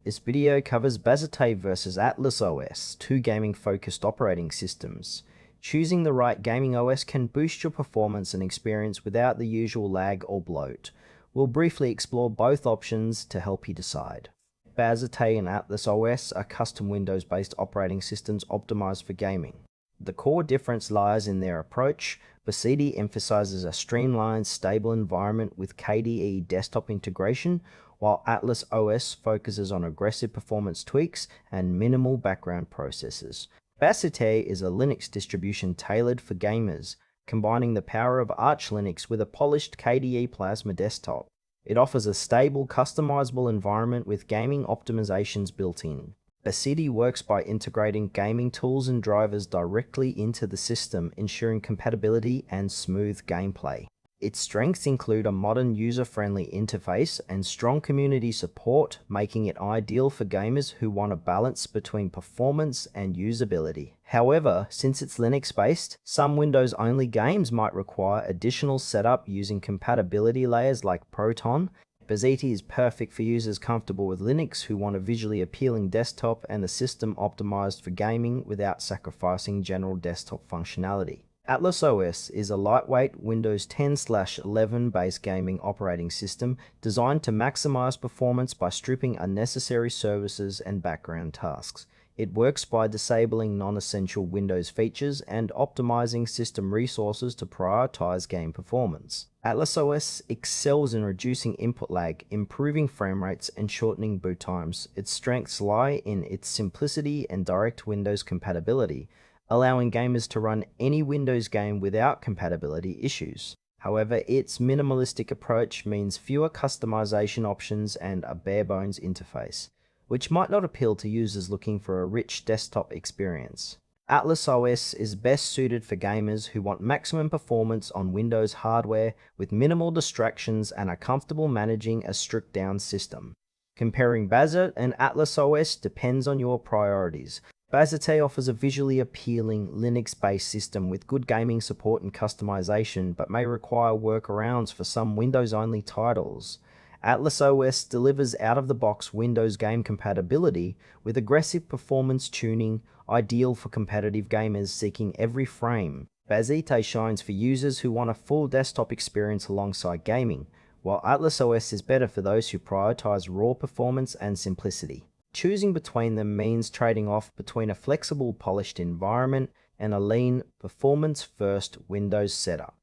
This video covers Bazzite vs Atlas OS, two gaming-focused operating systems. Choosing the right gaming OS can boost your performance and experience without the usual lag or bloat. We'll briefly explore both options to help you decide. Bazzite and Atlas OS are custom Windows-based operating systems optimized for gaming. The core difference lies in their approach. Bazzite emphasizes a streamlined, stable environment with KDE desktop integration, while Atlas OS focuses on aggressive performance tweaks and minimal background processes. Bazzite is a Linux distribution tailored for gamers, combining the power of Arch Linux with a polished KDE Plasma desktop. It offers a stable, customizable environment with gaming optimizations built in. Bazzite works by integrating gaming tools and drivers directly into the system, ensuring compatibility and smooth gameplay. Its strengths include a modern user-friendly interface and strong community support, making it ideal for gamers who want a balance between performance and usability. However, since it's Linux-based, some Windows-only games might require additional setup using compatibility layers like Proton. Bazzite is perfect for users comfortable with Linux who want a visually appealing desktop and the system optimized for gaming without sacrificing general desktop functionality. Atlas OS is a lightweight Windows 10/11 based gaming operating system designed to maximize performance by stripping unnecessary services and background tasks. It works by disabling non-essential Windows features and optimizing system resources to prioritize game performance. Atlas OS excels in reducing input lag, improving frame rates, and shortening boot times. Its strengths lie in its simplicity and direct Windows compatibility, allowing gamers to run any Windows game without compatibility issues. However, its minimalistic approach means fewer customization options and a bare-bones interface, which might not appeal to users looking for a rich desktop experience. Atlas OS is best suited for gamers who want maximum performance on Windows hardware with minimal distractions and are comfortable managing a stripped-down system. Comparing Bazzite and Atlas OS depends on your priorities. Bazzite offers a visually appealing Linux-based system with good gaming support and customization, but may require workarounds for some Windows-only titles. Atlas OS delivers out-of-the-box Windows game compatibility with aggressive performance tuning, ideal for competitive gamers seeking every frame. Bazzite shines for users who want a full desktop experience alongside gaming, while Atlas OS is better for those who prioritize raw performance and simplicity. Choosing between them means trading off between a flexible, polished environment and a lean, performance-first Windows setup.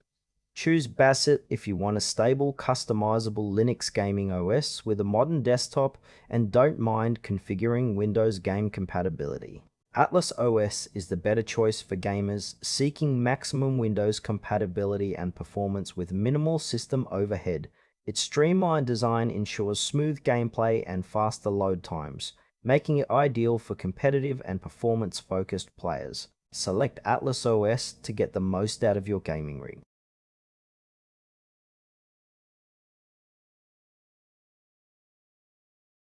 Choose Bazzite if you want a stable, customizable Linux gaming OS with a modern desktop and don't mind configuring Windows game compatibility. Atlas OS is the better choice for gamers seeking maximum Windows compatibility and performance with minimal system overhead. Its streamlined design ensures smooth gameplay and faster load times, making it ideal for competitive and performance-focused players. Select Atlas OS to get the most out of your gaming rig.